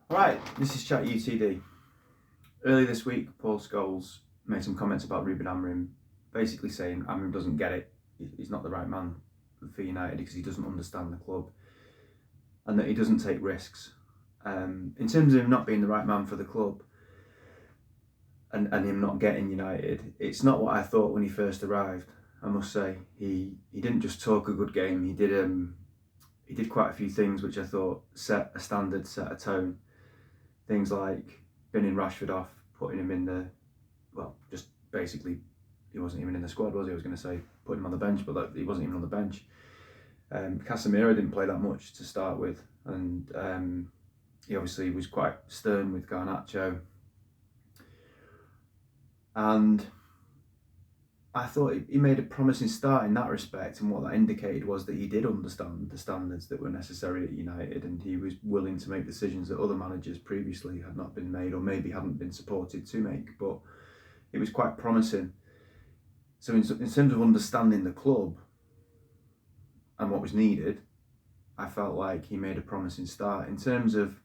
Right, this is Chat UTD. Earlier this week, Paul Scholes made some comments about Ruben Amorim, basically saying Amorim doesn't get it. He's not the right man for United because he doesn't understand the club and that he doesn't take risks. In terms of him not being the right man for the club and him not getting United, it's not what I thought when he first arrived. I must say he didn't just talk a good game. He did quite a few things which I thought set a standard, set a tone. Things like binning Rashford off, putting him in just basically, he wasn't even in the squad, was he? I was going to say putting him on the bench, but he wasn't even on the bench. Casemiro didn't play that much to start with, and he obviously was quite stern with Garnacho. And I thought he made a promising start in that respect, and what that indicated was that he did understand the standards that were necessary at United, and he was willing to make decisions that other managers previously had not been made, or maybe hadn't been supported to make. But it was quite promising. So in terms of understanding the club and what was needed, I felt like he made a promising start. In terms of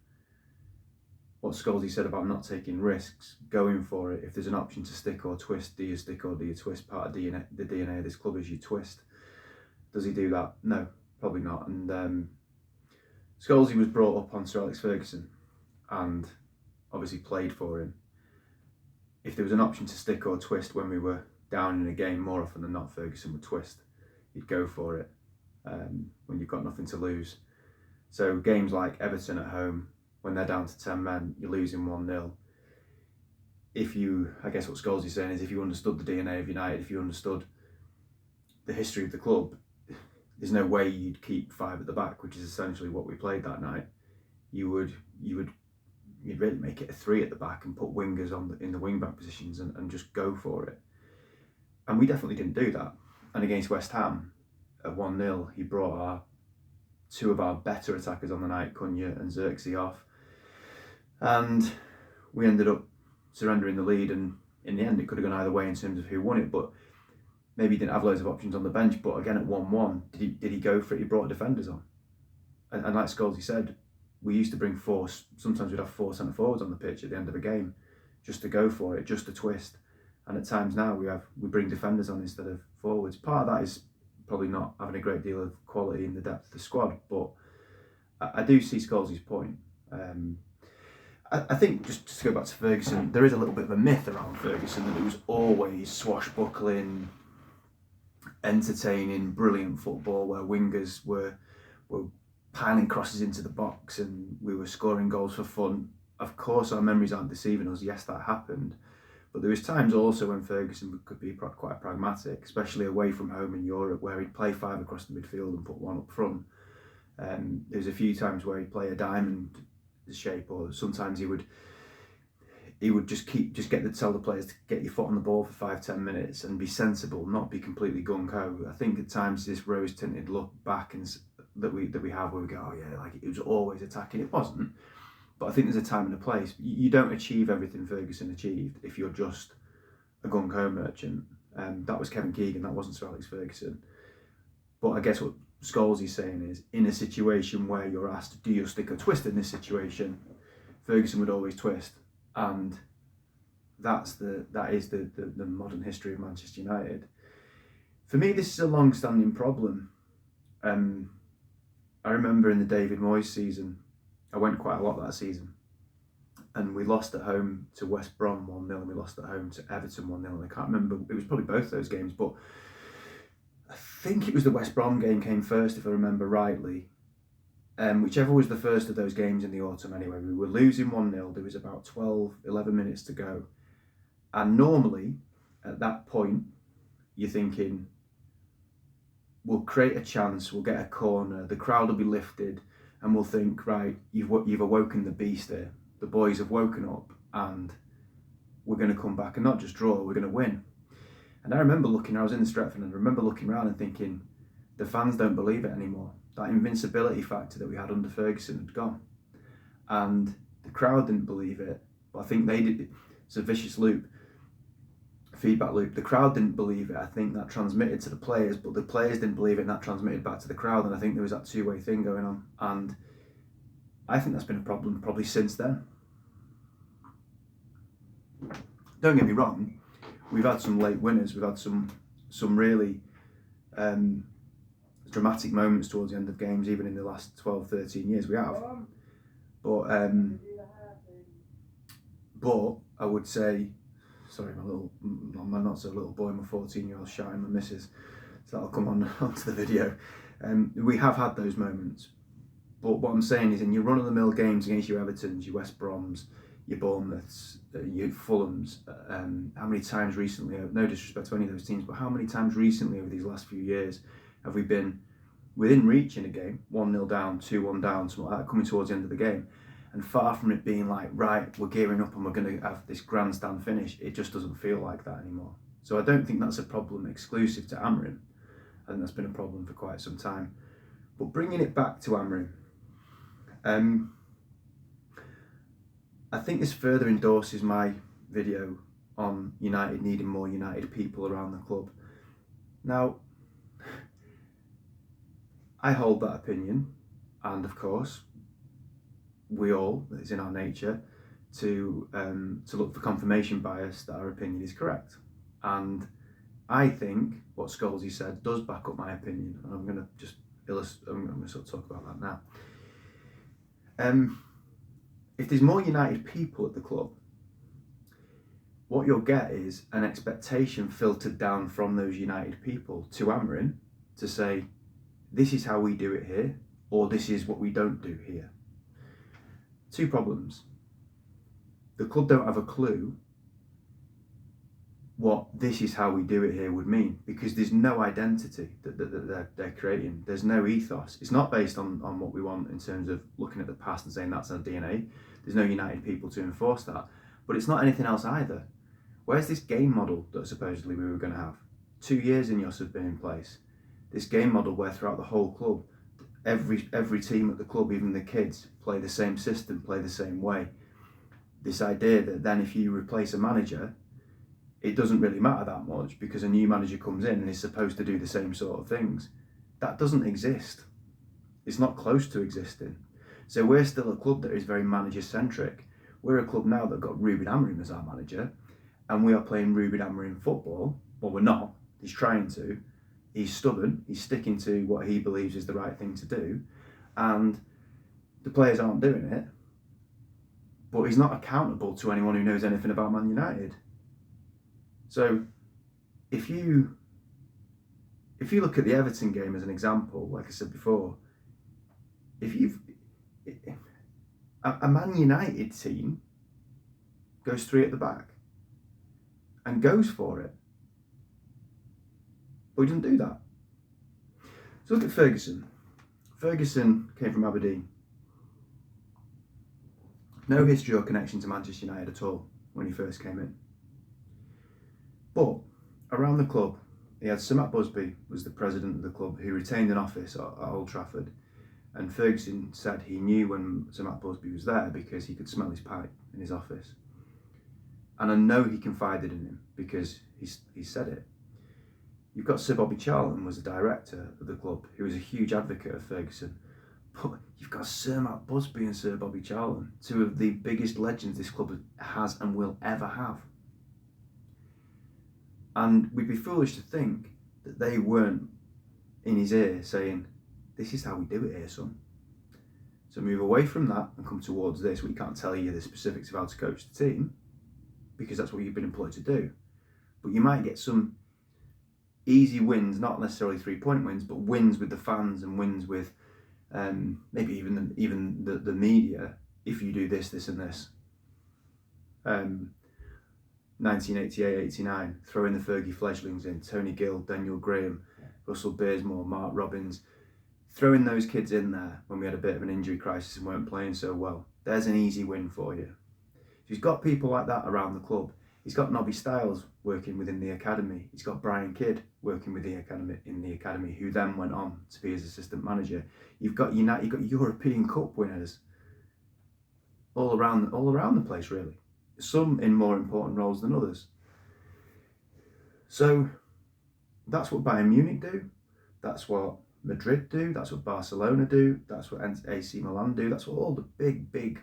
what Scholes said about not taking risks, going for it. If there's an option to stick or twist, do you stick or do you twist? Part of the DNA of this club is you twist. Does he do that? No, probably not. And Scholes was brought up on Sir Alex Ferguson and obviously played for him. If there was an option to stick or twist when we were down in a game, more often than not, Ferguson would twist. He'd go for it when you've got nothing to lose. So games like Everton at home, when they're down to 10 men, you're losing 1-0. I guess what Scholes is saying is if you understood the DNA of United, if you understood the history of the club, there's no way you'd keep 5 at the back, which is essentially what we played that night. You'd really make it a 3 at the back and put wingers in the wing back positions and just go for it. And we definitely didn't do that. And against West Ham at 1-0, he brought 2 of our better attackers on the night, Cunha and Xerxes, off. And we ended up surrendering the lead, and in the end it could have gone either way in terms of who won it, but maybe he didn't have loads of options on the bench. But again, at 1-1, did he go for it? He brought defenders on. And like Scholes said, we used to bring 4, sometimes we'd have 4 centre forwards on the pitch at the end of a game, just to go for it, just to twist. And at times now we bring defenders on instead of forwards. Part of that is probably not having a great deal of quality in the depth of the squad, but I do see Scholes' point. I think, just to go back to Ferguson, there is a little bit of a myth around Ferguson that it was always swashbuckling, entertaining, brilliant football where wingers were piling crosses into the box and we were scoring goals for fun. Of course, our memories aren't deceiving us. Yes, that happened. But there was times also when Ferguson could be quite pragmatic, especially away from home in Europe, where he'd play 5 across the midfield and put 1 up front. There's a few times where he'd play a diamond shape, or sometimes he would just tell the players to get your foot on the ball for 5-10 minutes and be sensible, not be completely gung-ho. I think at times this rose-tinted look back and that we have where we go, oh yeah, like it was always attacking. It wasn't, but I think there's a time and a place. You don't achieve everything Ferguson achieved if you're just a gung-ho merchant. That was Kevin Keegan, that wasn't Sir Alex Ferguson. But I guess what Scholes is saying is, in a situation where you're asked, do you stick or twist in this situation, Ferguson would always twist. And that is the modern history of Manchester United. For me, this is a long-standing problem. I remember in the David Moyes season, I went quite a lot that season, and we lost at home to West Brom 1-0, and we lost at home to Everton 1-0. And I can't remember, it was probably both those games, but I think it was the West Brom game came first, if I remember rightly. Whichever was the first of those games in the autumn anyway. We were losing 1-0, there was about 11 minutes to go. And normally, at that point, you're thinking, we'll create a chance, we'll get a corner, the crowd will be lifted, and we'll think, right, you've awoken the beast here. The boys have woken up, and we're going to come back and not just draw, we're going to win. And I remember I was in the Stretford, and I remember looking around and thinking, the fans don't believe it anymore. That invincibility factor that we had under Ferguson had gone. And the crowd didn't believe it, but I think they did. It's a vicious feedback loop. The crowd didn't believe it. I think that transmitted to the players, but the players didn't believe it, and that transmitted back to the crowd. And I think there was that two-way thing going on. And I think that's been a problem probably since then. Don't get me wrong, we've had some late winners, we've had some really dramatic moments towards the end of games, even in the last 12, 13 years we have. But I would say, sorry, my not so little boy, my 14-year-old shouting my missus, so that'll come onto the video. We have had those moments, but what I'm saying is in your run-of-the-mill games against your Evertons, your West Broms, your Bournemouths, your Fulhams, how many times recently, no disrespect to any of those teams, but how many times recently over these last few years have we been within reach in a game, 1-0 down, 2-1 down, something like that, coming towards the end of the game, and far from it being like, right, we're gearing up and we're going to have this grandstand finish, it just doesn't feel like that anymore. So I don't think that's a problem exclusive to Amorim. I think that's been a problem for quite some time. But bringing it back to Amorim, I think this further endorses my video on United needing more United people around the club. Now, I hold that opinion, and of course, we all, it's in our nature, to look for confirmation bias that our opinion is correct. And I think what Scholes said does back up my opinion, and I'm going to just I'm going to sort of talk about that now. If there's more United people at the club, what you'll get is an expectation filtered down from those United people to Amorim to say, this is how we do it here, or this is what we don't do here. Two problems. The club don't have a clue what this is how we do it here would mean, because there's no identity that they're creating. There's no ethos. It's not based on what we want in terms of looking at the past and saying that's our DNA. There's no United people to enforce that. But it's not anything else either. Where's this game model that supposedly we were going to have? 2 years in Yos have been in place. This game model where throughout the whole club, every team at the club, even the kids, play the same system, play the same way. This idea that then if you replace a manager, it doesn't really matter that much because a new manager comes in and is supposed to do the same sort of things. That doesn't exist. It's not close to existing. So we're still a club that is very manager-centric. We're a club now that got Ruben Amorim as our manager, and we are playing Ruben Amorim football. Well, we're not. He's trying to. He's stubborn. He's sticking to what he believes is the right thing to do, and the players aren't doing it. But he's not accountable to anyone who knows anything about Man United. So if you look at the Everton game as an example, like I said before, a Man United team goes 3 at the back and goes for it, but he doesn't do that. So look at Ferguson. Ferguson came from Aberdeen. No history or connection to Manchester United at all when he first came in. But around the club, he had Sir Matt Busby was the president of the club, who retained an office at Old Trafford. And Ferguson said he knew when Sir Matt Busby was there because he could smell his pipe in his office. And I know he confided in him because he said it. You've got Sir Bobby Charlton was the director of the club, who was a huge advocate of Ferguson. But you've got Sir Matt Busby and Sir Bobby Charlton, 2 of the biggest legends this club has and will ever have. And we'd be foolish to think that they weren't in his ear saying, this is how we do it here, son. So move away from that and come towards this. We can't tell you the specifics of how to coach the team because that's what you've been employed to do. But you might get some easy wins, not necessarily 3-point wins, but wins with the fans and wins with maybe even the media if you do this, this and this. 1988-89, throwing the Fergie fledglings in, Tony Gill, Daniel Graham, Russell Beersmore, Mark Robbins, throwing those kids in there when we had a bit of an injury crisis and weren't playing so well. There's an easy win for you. He's got people like that around the club. He's got Nobby Stiles working within the academy. He's got Brian Kidd working with the academy, who then went on to be his assistant manager. You've got European Cup winners all around the place, really. Some in more important roles than others. So that's what Bayern Munich do. That's what Madrid do, that's what Barcelona do, that's what AC Milan do, that's what all the big,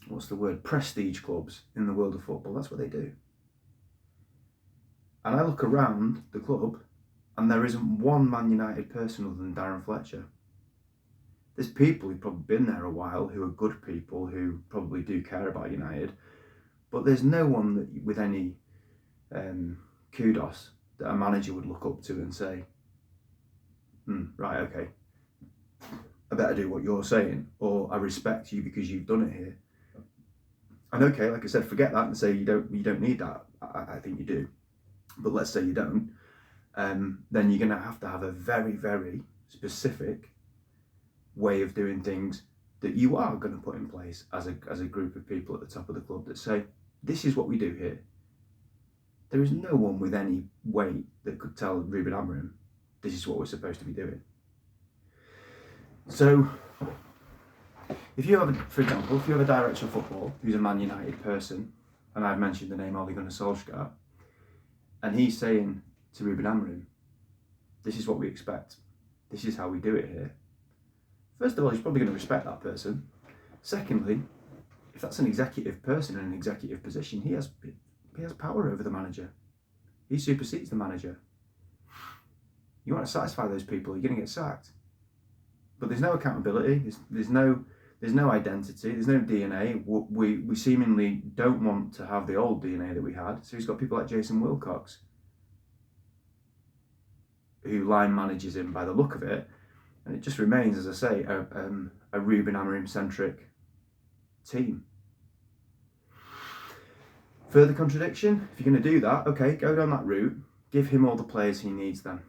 what's the word, prestige clubs in the world of football, that's what they do. And I look around the club and there isn't one Man United person other than Darren Fletcher. There's people who've probably been there a while, who are good people, who probably do care about United, but there's no one that with any kudos that a manager would look up to and say, right, okay, I better do what you're saying, or I respect you because you've done it here. And okay, like I said, forget that and say you don't need that. I think you do. But let's say you don't, then you're going to have a very, very specific way of doing things that you are going to put in place as a group of people at the top of the club that say, this is what we do here. There is no one with any weight that could tell Ruben Amorim, this is what we're supposed to be doing. So, for example, if you have a director of football who's a Man United person, and I've mentioned the name Ole Gunnar Solskjaer, and he's saying to Ruben Amorim, this is what we expect, this is how we do it here. First of all, he's probably going to respect that person. Secondly, if that's an executive person in an executive position, he has power over the manager. He supersedes the manager. You want to satisfy those people, you're going to get sacked. But there's no accountability, there's no identity, there's no DNA. We seemingly don't want to have the old DNA that we had, so he's got people like Jason Wilcox, who line manages him by the look of it, and it just remains, as I say, a Ruben Amorim-centric team. Further contradiction, if you're going to do that, okay, go down that route, give him all the players he needs then.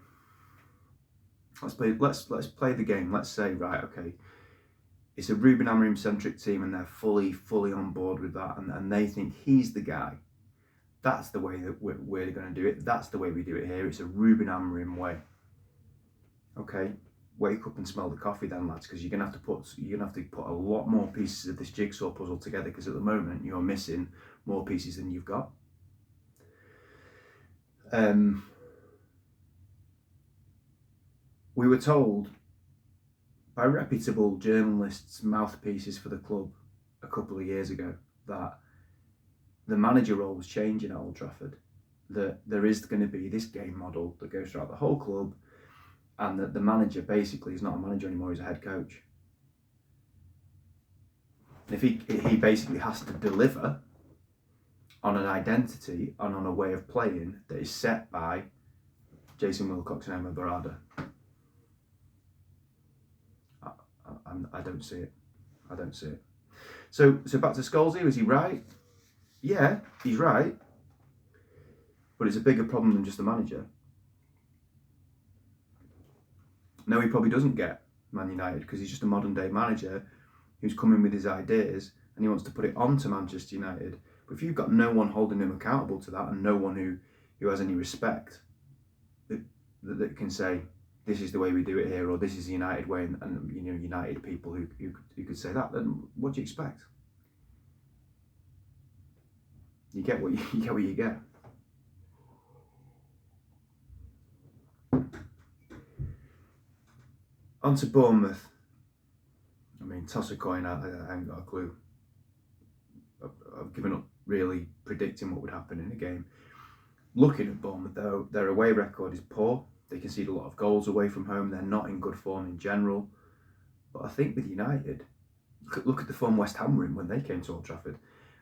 Let's play the game. Let's say, right, okay, it's a Ruben Amorim-centric team and they're fully on board with that, and they think he's the guy. That's the way that we're going to do it. That's the way we do it here. It's a Ruben Amorim way. Okay, wake up and smell the coffee then, lads, because you're gonna have to put a lot more pieces of this jigsaw puzzle together, because at the moment you're missing more pieces than you've got. We were told by reputable journalists, mouthpieces for the club, a couple of years ago, that the manager role was changing at Old Trafford, that there is going to be this game model that goes throughout the whole club, and that the manager basically is not a manager anymore, he's a head coach. If he basically has to deliver on an identity and on a way of playing that is set by Jason Wilcox and Emma Barada. I don't see it. I don't see it. So back to Scholes, was he right? Yeah, he's right. But it's a bigger problem than just the manager. No, he probably doesn't get Man United because he's just a modern day manager who's coming with his ideas and he wants to put it on to Manchester United. But if you've got no one holding him accountable to that and no one who has any respect that can say, this is the way we do it here, or this is the United way, and you know, United people who could say that, then what do you expect? You get what you get. On to Bournemouth. I mean, toss a coin, I haven't got a clue. I've given up really predicting what would happen in a game. Looking at Bournemouth, though, their away record is poor. They concede a lot of goals away from home. They're not in good form in general. But I think with United, look at the form West Ham were in when they came to Old Trafford.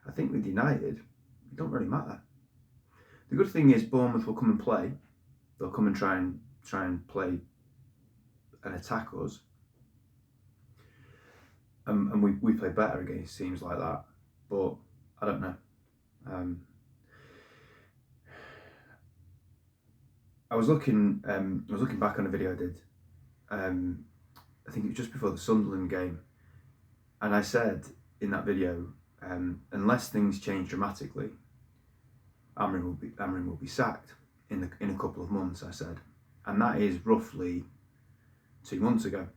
I think with United, it don't really matter. The good thing is Bournemouth will come and play. They'll come and try and play and attack us. And we play better against teams like that. But I don't know. I was looking back on a video I did. I think it was just before the Sunderland game, and I said in that video, unless things change dramatically, Amorim will be sacked in a couple of months. I said, and that is roughly 2 months ago.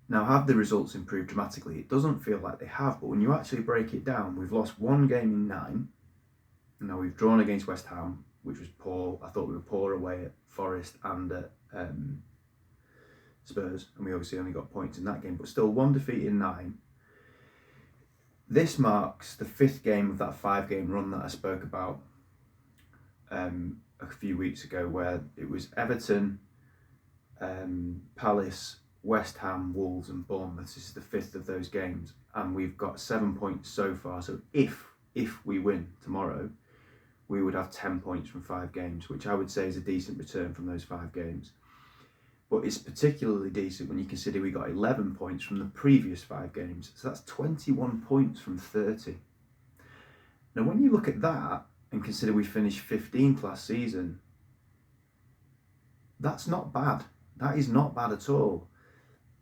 Now, have the results improved dramatically? It doesn't feel like they have, but when you actually break it down, we've lost 1 game in 9. Now we've drawn against West Ham. which was poor. I thought we were poor away at Forest and at Spurs, and we obviously only got points in that game, but still 1 defeat in 9. This marks the 5th game of that 5-game run that I spoke about a few weeks ago, where it was Everton, Palace, West Ham, Wolves and Bournemouth. This is the 5th of those games, and we've got 7 points so far. So if we win tomorrow, we would have 10 points from 5 games, which I would say is a decent return from those 5 games. But it's particularly decent when you consider we got 11 points from the previous 5 games. So that's 21 points from 30. Now, when you look at that and consider we finished 15th last season, that's not bad. That is not bad at all.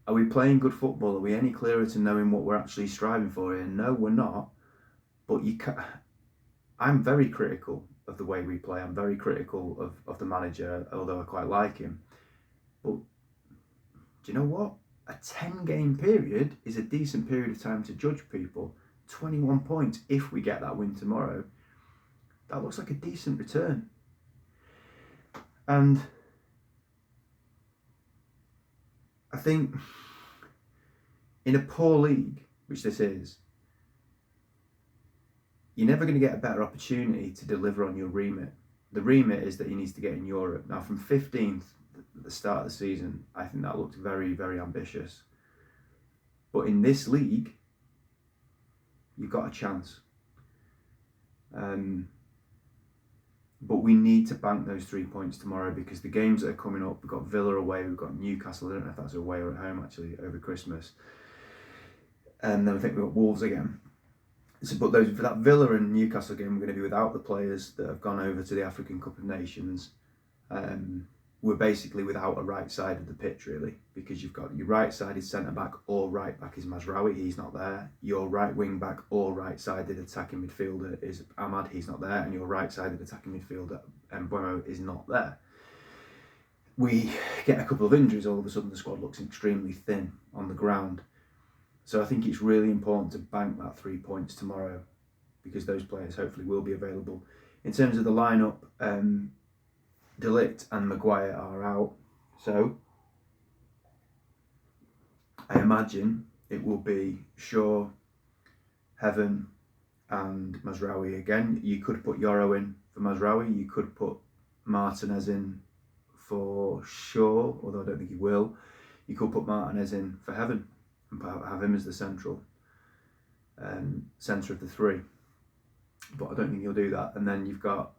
Are we playing good football? Are we any clearer to knowing what we're actually striving for here? No, we're not. But I'm very critical of the way we play. I'm very critical of the manager, although I quite like him. But do you know what? A 10-game period is a decent period of time to judge people. 21 points if we get that win tomorrow. That looks like a decent return. And I think in a poor league, which this is, you're never going to get a better opportunity to deliver on your remit. The remit is that he needs to get in Europe. Now, from 15th at the start of the season, I think that looked very, very ambitious. But in this league, you've got a chance. But we need to bank those 3 points tomorrow, because the games that are coming up, we've got Villa away, we've got Newcastle, I don't know if that's away or at home actually, over Christmas. And then I think we've got Wolves again. So, but for that Villa and Newcastle game, we're going to be without the players that have gone over to the African Cup of Nations. We're basically without a right side of the pitch, really, because you've got your right-sided centre-back or right-back is Mazraoui, he's not there. Your right wing-back or right-sided attacking midfielder is Ahmad, he's not there. And your right-sided attacking midfielder, Mbeumo, is not there. We get a couple of injuries, all of a sudden the squad looks extremely thin on the ground. So I think it's really important to bank that 3 points tomorrow, because those players hopefully will be available. In terms of the lineup, De Ligt and Maguire are out, so I imagine it will be Shaw, Heaven and Mazraoui again. You could put Yoro in for Mazraoui, you could put Martinez in for Shaw, although I don't think he will. You could put Martinez in for Heaven and have him as the centre of the 3, but I don't think he'll do that. And then you've got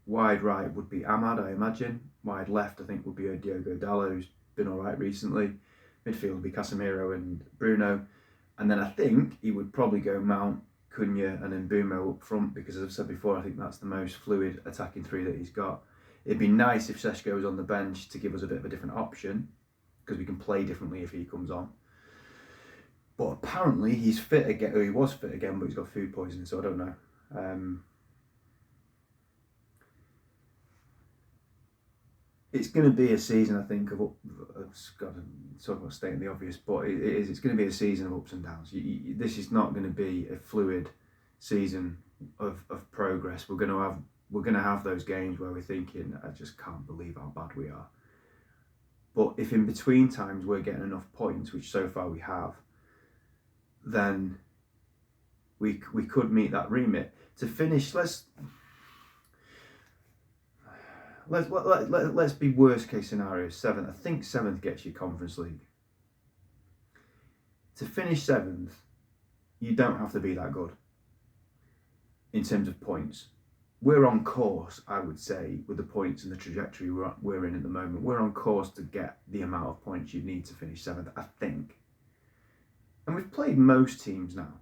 wide right would be Ahmad, I imagine. Wide left, I think, would be Diogo Dalot, who's been all right recently. Midfield would be Casemiro and Bruno. And then I think he would probably go Mount, Cunha and Mbeumo up front, because as I've said before, I think that's the most fluid attacking 3 that he's got. It'd be nice if Šeško was on the bench to give us a bit of a different option, because we can play differently if he comes on. But apparently he's fit again, or he was fit again, but he's got food poisoning, so I don't know. It's going to be a season, I think, of got to talk about stating the obvious, but it's going to be a season of ups and downs. This is not going to be a fluid season of progress. We're going to have those games where we're thinking, I just can't believe how bad we are. But if in between times we're getting enough points, which so far we have, then we could meet that remit. To finish, let's be worst case scenario 7th. I think 7th gets you Conference League. To finish 7th, you don't have to be that good in terms of points. We're on course, I would say, with the points and the trajectory we're in at the moment. We're on course to get the amount of points you need to finish 7th, I think. And we've played most teams now.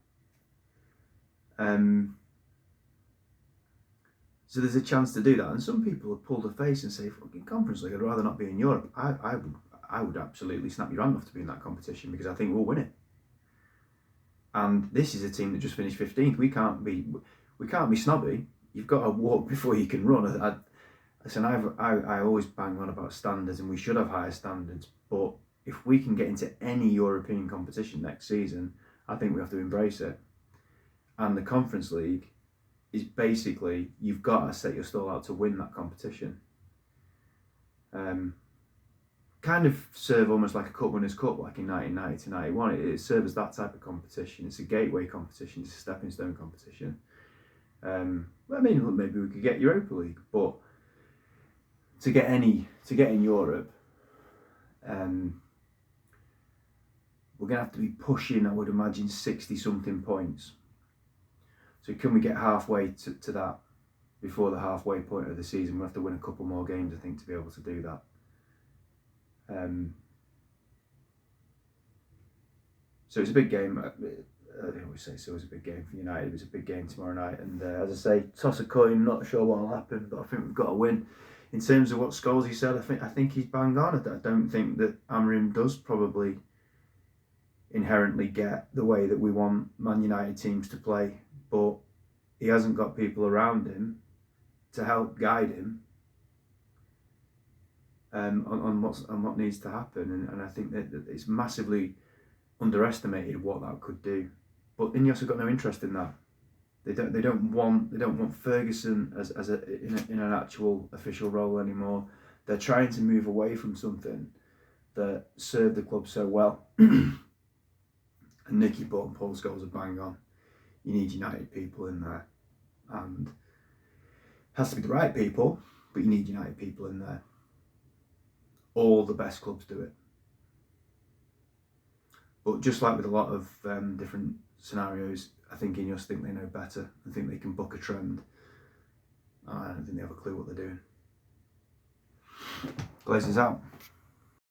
So there's a chance to do that. And some people have pulled a face and say, fucking Conference League, I'd rather not be in Europe. I would absolutely snap your hand off to be in that competition, because I think we'll win it. And this is a team that just finished 15th. We can't be snobby. You've got to walk before you can run. I always bang on about standards, and we should have higher standards. But if we can get into any European competition next season, I think we have to embrace it. And the Conference League is basically you've got to set your stall out to win that competition. Kind of serve almost like a Cup Winners' Cup, like in 1990 to 91. It serves that type of competition. It's a gateway competition. It's a stepping stone competition. I mean, maybe we could get Europa League, but to get in Europe, we're gonna have to be pushing, I would imagine, 60-something points. So can we get halfway to that before the halfway point of the season? We'll have to win a couple more games, I think, to be able to do that. So it's a big game. I always say so. It's a big game for United. It was a big game tomorrow night, and as I say, toss a coin. Not sure what will happen, but I think we've got to win. In terms of what Scholes said, I think he's bang on. I don't think that Amorim does probably inherently get the way that we want Man United teams to play, but he hasn't got people around him to help guide him on what needs to happen, and I think that it's massively underestimated what that could do. But Ineos have got no interest in that. They don't want Ferguson in an actual official role anymore. They're trying to move away from something that served the club so well. And Nicky Butt and Paul Scholes are bang on. You need United people in there, and it has to be the right people, but you need United people in there. All the best clubs do it. But just like with a lot of different scenarios, I think Ineos think they know better. I think they can buck a trend. I don't think they have a clue what they're doing. Glazers out.